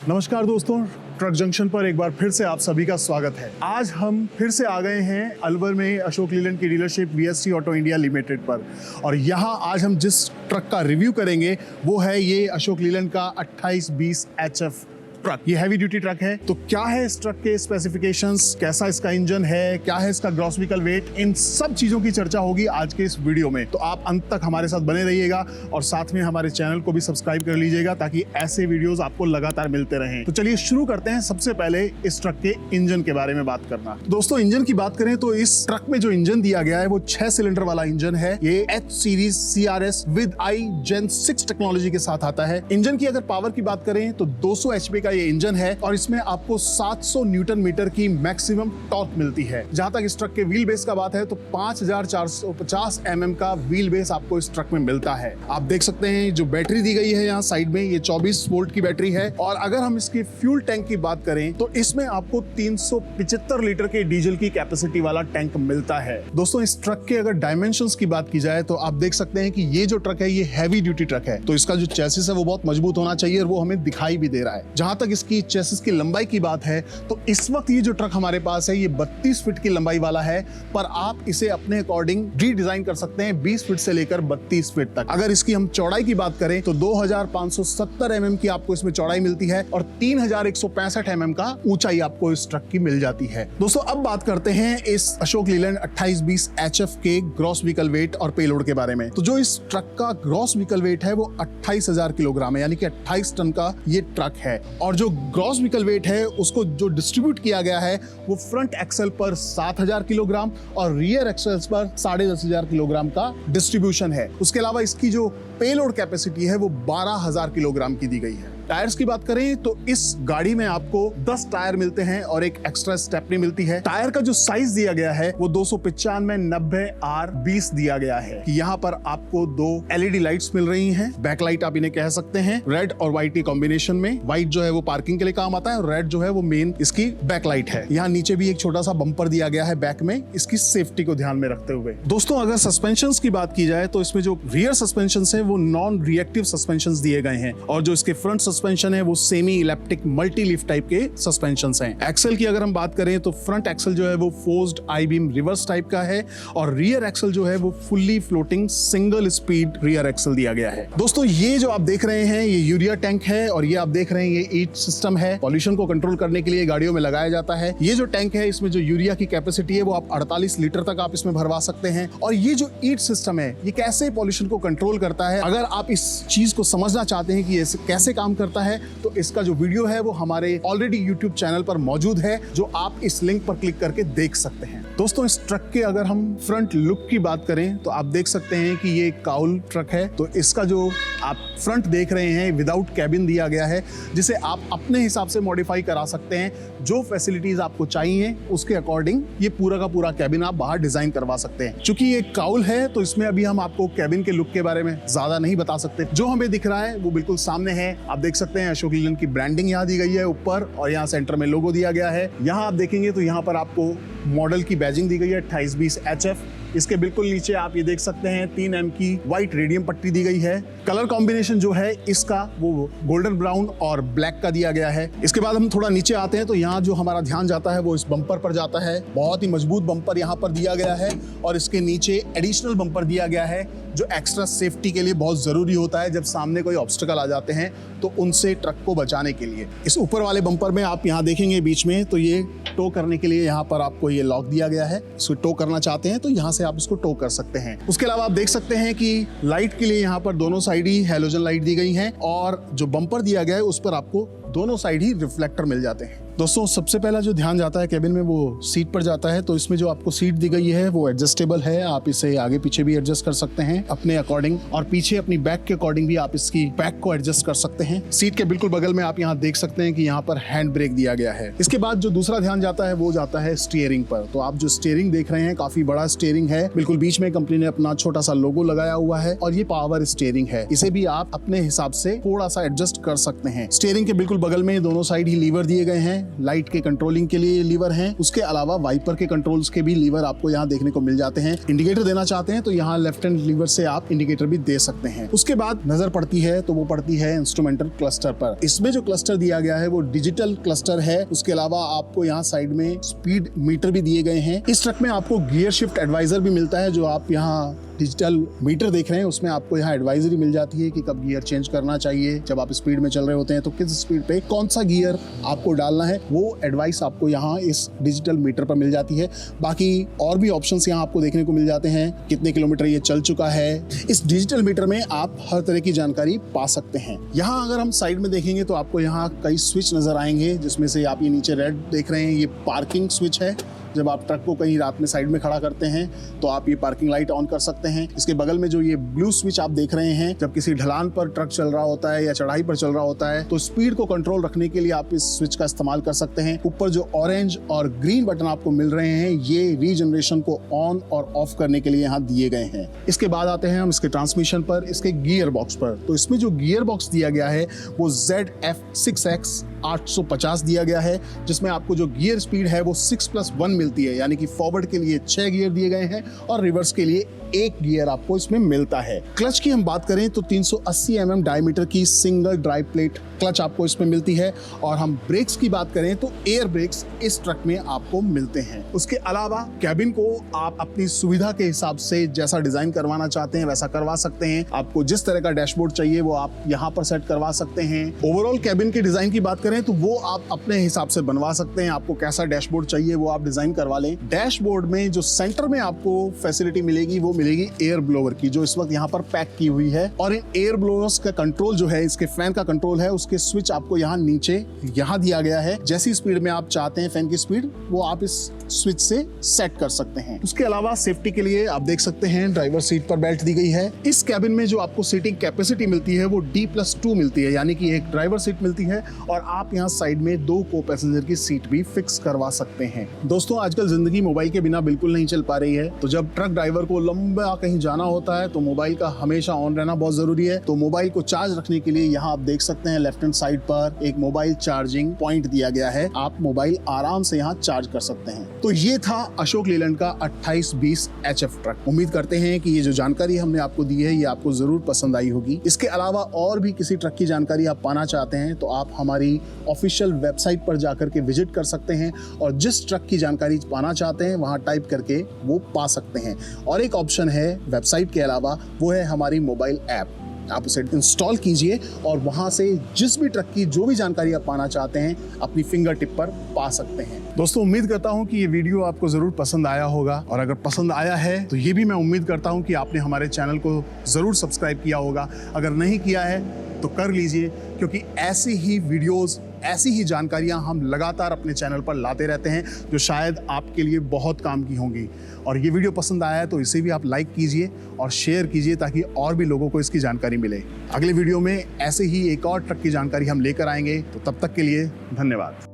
नमस्कार दोस्तों, truck junction पर एक बार फिर से आप सभी का स्वागत है। आज हम फिर से आ गए हैं अलवर में अशोक लीलैंड की dealership VST auto India limited पर, और यहाँ आज हम जिस ट्रक का रिव्यू करेंगे वो है ये अशोक लीलैंड का 2820 HF ट्रक। ये हैवी ड्यूटी ट्रक है। तो क्या है इस ट्रक के स्पेसिफिकेशंस, कैसा इसका इंजन है, क्या है इसका ग्रॉस व्हीकल वेट, इन सब चीजों की चर्चा होगी आज के इस वीडियो में। तो आप अंत तक हमारे साथ बने रहिएगा और साथ में हमारे चैनल को भी सब्सक्राइब कर लीजिएगा ताकि ऐसे वीडियोस आपको लगातार मिलते रहें। तो चलिए शुरू करते हैं। सबसे पहले इस ट्रक के इंजन के बारे में बात करना। दोस्तों, इंजन की बात करें तो इस ट्रक में जो इंजन दिया गया है वो 6 सिलेंडर वाला इंजन है। ये H series CRS with Gen 6 technology के साथ आता है। इंजन की अगर पावर की बात करें तो 200 HP का ये इंजन है और इसमें आपको 700 न्यूटन मीटर की मैक्सिमम टॉर्क मिलती है। जहां तक इस ट्रक के व्हील बेस का बात है तो 5450 mm का व्हील बेस आपको इस ट्रक में मिलता है। आप देख सकते हैं जो बैटरी दी गई है यहाँ साइड में, ये 24 वोल्ट की बैटरी है। और अगर हम इसकी फ्यूल टैंक की बात करें तो इसमें आपको 375 लीटर के डीजल की कैपेसिटी वाला टैंक मिलता है। दोस्तों, इस ट्रक के अगर डायमेंशंस की बात की जाए तो आप देख सकते हैं कि ये जो ट्रक है ये हैवी ड्यूटी ट्रक है, तो इसका जो चेसिस है वो बहुत मजबूत होना चाहिए और वो हमें दिखाई भी दे रहा है। जहां तक इसकी चेसिस की लंबाई की बात है तो इस वक्त ये जो ट्रक हमारे पास है ये 32 फीट की लंबाई वाला है, पर आप इसे अपने अकॉर्डिंग रीडिजाइन कर सकते हैं 20 फीट से लेकर 32 फीट तक। अगर इसकी हम चौड़ाई की बात करें तो 2570 mm की आपको इसमें चौड़ाई मिलती है और 3165 mm का ऊंचाई आपको इस ट्रक की मिल जाती है। दोस्तों, अब बात करते हैं इस अशोक लीलैंड 2820 HF के ग्रॉस व्हीकल वेट और पेलोड के बारे में। तो जो इस ट्रक का ग्रॉस व्हीकल वेट है वो 28,000 किलोग्राम है, यानी कि 28 टन का ये ट्रक है। और जो ग्रॉस व्हीकल वेट है उसको जो डिस्ट्रीब्यूट किया गया है वो फ्रंट एक्सल पर 7000 किलोग्राम और रियर एक्सल्स पर 10,500 किलोग्राम का डिस्ट्रीब्यूशन है। उसके अलावा इसकी जो पेलोड कैपेसिटी है वो 12,000 किलोग्राम की दी गई है। टायर्स की बात करें तो इस गाड़ी में आपको 10 टायर मिलते हैं और एक एक्स्ट्रा स्टेपनी मिलती है। टायर का जो साइज दिया गया है वो 295/90R20 दिया गया है। यहाँ पर आपको 2 LED लाइट्स मिल रही हैं। बैक लाइट आप इन्हें कह सकते हैं, रेड और व्हाइट के कॉम्बिनेशन में। व्हाइट जो है वो पार्किंग के लिए काम आता है और रेड जो है वो मेन इसकी बैक लाइट है। यहाँ नीचे भी एक छोटा सा बम्पर दिया गया है बैक में, इसकी सेफ्टी को ध्यान में रखते हुए। दोस्तों, अगर सस्पेंशन की बात की जाए तो इसमें जो रियर सस्पेंशन है वो नॉन रिएक्टिव सस्पेंशन दिए गए हैं और जो इसके फ्रंट सस्पेंशन है वो semi elliptic multi lift type के सस्पेंशन हैं। एक्सल की अगर हम बात करें तो फ्रंट एक्सल जो है वो forced I beam reverse type का है और रियर एक्सल जो है वो fully floating single speed rear axle दिया गया है। दोस्तों, ये जो आप देख रहे हैं ये यूरिया टैंक है और ये आप देख रहे हैं ये ईट सिस्टम है। पॉल्यूशन को कंट्रोल करने के लिए गाड़ियों में लगाया जाता है। ये जो टैंक है इसमें जो यूरिया की कैपेसिटी है वो आप 48 लीटर तक आप इसमें भरवा सकते हैं। और ये जो ईट सिस्टम है ये कैसे पॉल्यूशन को कंट्रोल करता है, अगर आप इस चीज को समझना चाहते हैं कि ये कैसे काम करता है तो इसका जो वीडियो है वो हमारे ऑलरेडी YouTube चैनल पर मौजूद है, जो आप इस लिंक पर क्लिक करके देख सकते हैं। दोस्तों, इस ट्रक के अगर हम फ्रंट लुक की बात करें तो आप देख सकते हैं कि ये काउल ट्रक है। तो इसका जो आप फ्रंट देख रहे हैं विदाउट कैबिन दिया गया है, जिसे आप अपने हिसाब से मॉडिफाई करा सकते हैं। जो फैसिलिटीज आपको चाहिए उसके अकॉर्डिंग ये पूरा का पूरा कैबिन आप बाहर डिजाइन करवा सकते हैं। चूंकि ये काउल है तो इसमें अभी हम आपको कैबिन के लुक के बारे में ज्यादा नहीं बता सकते। जो हमें दिख रहा है वो बिल्कुल सामने है। आप देख सकते हैं अशोक लीलैंड की ब्रांडिंग यहाँ दी गई है ऊपर और यहाँ सेंटर में लोगो दिया गया है। यहाँ आप देखेंगे तो यहाँ पर आपको मॉडल की बैजिंग दी गई है 2820 HF। इसके बिल्कुल नीचे आप ये देख सकते हैं 3 mm की व्हाइट रेडियम पट्टी दी गई है। कलर कॉम्बिनेशन जो है इसका वो गोल्डन ब्राउन और ब्लैक का दिया गया है। इसके बाद हम थोड़ा नीचे आते हैं तो यहाँ जो हमारा ध्यान जाता है वो इस बम्पर पर जाता है। बहुत ही मजबूत बम्पर यहाँ पर दिया गया है और इसके नीचे एडिशनल बम्पर दिया गया है जो एक्स्ट्रा सेफ्टी के लिए बहुत जरूरी होता है। जब सामने कोई ऑब्स्टिकल आ जाते हैं तो उनसे ट्रक को बचाने के लिए। इस ऊपर वाले बम्पर में आप यहाँ देखेंगे बीच में तो ये टो करने के लिए यहाँ पर आपको ये लॉक दिया गया है। इसको टो करना चाहते हैं तो यहाँ से आप इसको टो कर सकते हैं। उसके अलावा आप देख सकते हैं कि लाइट के लिए यहाँ पर दोनों साइड ही हैलोजन लाइट दी गई हैं और जो बम्पर दिया गया है उस पर आपको दोनों साइड ही रिफ्लेक्टर मिल जाते हैं। दोस्तों, सबसे पहला जो ध्यान जाता है कैबिन में वो सीट पर जाता है। तो इसमें जो आपको सीट दी गई है वो एडजस्टेबल है, आप इसे आगे पीछे भी एडजस्ट कर सकते हैं अपने अकॉर्डिंग और पीछे अपनी बैक के अकॉर्डिंग भी आप इसकी बैक को एडजस्ट कर सकते हैं। सीट के बिल्कुल बगल में आप यहाँ देख सकते हैं कि यहाँ पर हैंड ब्रेक दिया गया है। इसके बाद जो दूसरा ध्यान जाता है वो जाता है स्टीयरिंग पर। तो आप जो स्टीयरिंग देख रहे हैं काफी बड़ा स्टीयरिंग है, बिल्कुल बीच में कंपनी ने अपना छोटा सा लोगो लगाया हुआ है और ये पावर स्टीयरिंग है। इसे भी आप अपने हिसाब से थोड़ा सा एडजस्ट कर सकते हैं। स्टीयरिंग के बिल्कुल बिल्कुल बगल में दोनों साइड ही लीवर दिए गए हैं, लाइट के कंट्रोलिंग के लिए लीवर हैं। उसके अलावा वाइपर के कंट्रोल्स के भी लीवर आपको यहाँ देखने को मिल जाते हैं। इंडिकेटर देना चाहते हैं तो यहाँ लेफ्ट हैंड लीवर से आप इंडिकेटर भी दे सकते हैं। उसके बाद नजर पड़ती है तो वो पड़ती है इंस्ट्रूमेंटल क्लस्टर पर। इसमें जो क्लस्टर दिया गया है वो डिजिटल क्लस्टर है। उसके अलावा आपको यहाँ साइड में स्पीड मीटर भी दिए गए हैं। इस ट्रक में आपको गियर शिफ्ट एडवाइजर भी मिलता है। जो आप यहाँ डिजिटल मीटर देख रहे हैं उसमें आपको यहाँ एडवाइजरी मिल जाती है कि कब गियर चेंज करना चाहिए, जब आप स्पीड में चल रहे होते हैं तो किस स्पीड पे कौन सा गियर आपको डालना है, वो एडवाइस आपको यहाँ इस डिजिटल मीटर पर मिल जाती है। बाकी और भी ऑप्शंस यहाँ आपको देखने को मिल जाते हैं, कितने किलोमीटर ये चल चुका है। इस डिजिटल मीटर में आप हर तरह की जानकारी पा सकते हैं। यहाँ अगर हम साइड में देखेंगे तो आपको यहाँ कई स्विच नजर आएंगे, जिसमें से आप ये नीचे रेड देख रहे हैं, ये पार्किंग स्विच है। जब आप ट्रक को कहीं रात में साइड में खड़ा करते हैं तो आप ये पार्किंग लाइट ऑन कर सकते हैं। इसके बगल में जो ये ब्लू स्विच आप देख रहे हैं, जब किसी ढलान पर ट्रक चल रहा होता है या चढ़ाई पर चल रहा होता है तो स्पीड को कंट्रोल रखने के लिए आप इस स्विच का इस्तेमाल कर सकते हैं। ऊपर जो ऑरेंज और ग्रीन बटन आपको मिल रहे हैं ये रीजनरेशन को ऑन और ऑफ करने के लिए यहाँ दिए गए हैं। इसके बाद आते हैं हम इसके ट्रांसमिशन पर, इसके गियर बॉक्स पर। तो इसमें जो गियर बॉक्स दिया गया है वो ZF6X 850 दिया गया है, जिसमें आपको जो गियर स्पीड है वो 6+1 मिलती है, यानी कि फॉरवर्ड के लिए 6 गियर दिए गए हैं और रिवर्स के लिए 1 गियर आपको इसमें मिलता है। क्लच की हम बात करें तो 380 mm डायमीटर की सिंगल ड्राइव प्लेट क्लच आपको इसमें मिलती है। और हम ब्रेक्स की बात करें तो एयर ब्रेक्स इस ट्रक में आपको मिलते हैं। उसके अलावा कैबिन को आप अपनी सुविधा के हिसाब से जैसा डिजाइन करवाना चाहते हैं वैसा करवा सकते हैं। आपको जिस तरह का डैशबोर्ड चाहिए वो आप यहाँ पर सेट करवा सकते हैं। ओवरऑल कैबिन की डिजाइन की बात करें तो वो आप अपने हिसाब से बनवा सकते हैं। आपको कैसा डैशबोर्ड चाहिए वो आप डिजाइन करवा लें। डैशबोर्ड में जो सेंटर में आपको फैसिलिटी मिलेगी वो मिलेगी एयर ब्लोअर की, जो इस वक्त यहाँ पर पैक की हुई है। और इन एयर ब्लोअर्स का कंट्रोल जो है, इसके फैन का कंट्रोल है, उसके स्विच आपको यहाँ नीचे यहाँ दिया गया है। जैसी स्पीड में आप चाहते हैं फैन की स्पीड वो आप इस स्विच से सेट कर सकते हैं। उसके अलावा सेफ्टी के लिए आप देख सकते हैं ड्राइवर सीट पर बेल्ट दी गई है। इस कैबिन में जो आपको सीटिंग कैपेसिटी मिलती है वो D+2 मिलती है, यानी कि एक ड्राइवर सीट मिलती है और आप यहाँ साइड में 2 को पैसेंजर की सीट भी फिक्स करवा सकते हैं। दोस्तों आजकल जिंदगी मोबाइल के बिना बिल्कुल नहीं चल पा रही है, तो जब ट्रक ड्राइवर को लंबा कहीं जाना होता है तो मोबाइल का हमेशा ऑन रहना बहुत जरूरी है। तो मोबाइल को चार्ज रखने के लिए यहाँ आप देख सकते हैं लेफ्ट हैंड साइड पर एक मोबाइल चार्जिंग पॉइंट दिया गया है। आप मोबाइल आराम से यहाँ चार्ज कर सकते हैं। तो ये था अशोक लीलैंड का 2820 HF ट्रक। उम्मीद करते हैं कि ये जो जानकारी हमने आपको दी है ये आपको जरूर पसंद आई होगी। इसके अलावा और भी किसी ट्रक की जानकारी आप पाना चाहते हैं तो आप हमारी ऑफिशियल वेबसाइट पर जाकर के विजिट कर सकते हैं और जिस ट्रक की जानकारी पाना चाहते हैं वहां टाइप करके वो पा सकते हैं। और एक ऑप्शन है वेबसाइट के अलावा, वो है हमारी मोबाइल ऐप। आप उसे इंस्टॉल कीजिए और वहां से जिस भी ट्रक की जो भी जानकारी आप पाना चाहते हैं अपनी फिंगर टिप पर पा सकते हैं। दोस्तों उम्मीद करता हूं कि ये वीडियो आपको जरूर पसंद आया होगा, और अगर पसंद आया है तो ये भी मैं उम्मीद करता हूं कि आपने हमारे चैनल को जरूर सब्सक्राइब किया होगा। अगर नहीं किया है तो कर लीजिए, क्योंकि ऐसी ही वीडियोस, ऐसी ही जानकारियां हम लगातार अपने चैनल पर लाते रहते हैं जो शायद आपके लिए बहुत काम की होंगी। और ये वीडियो पसंद आया है तो इसे भी आप लाइक कीजिए और शेयर कीजिए ताकि और भी लोगों को इसकी जानकारी मिले। अगले वीडियो में ऐसे ही एक और ट्रक की जानकारी हम लेकर आएंगे, तो तब तक के लिए धन्यवाद।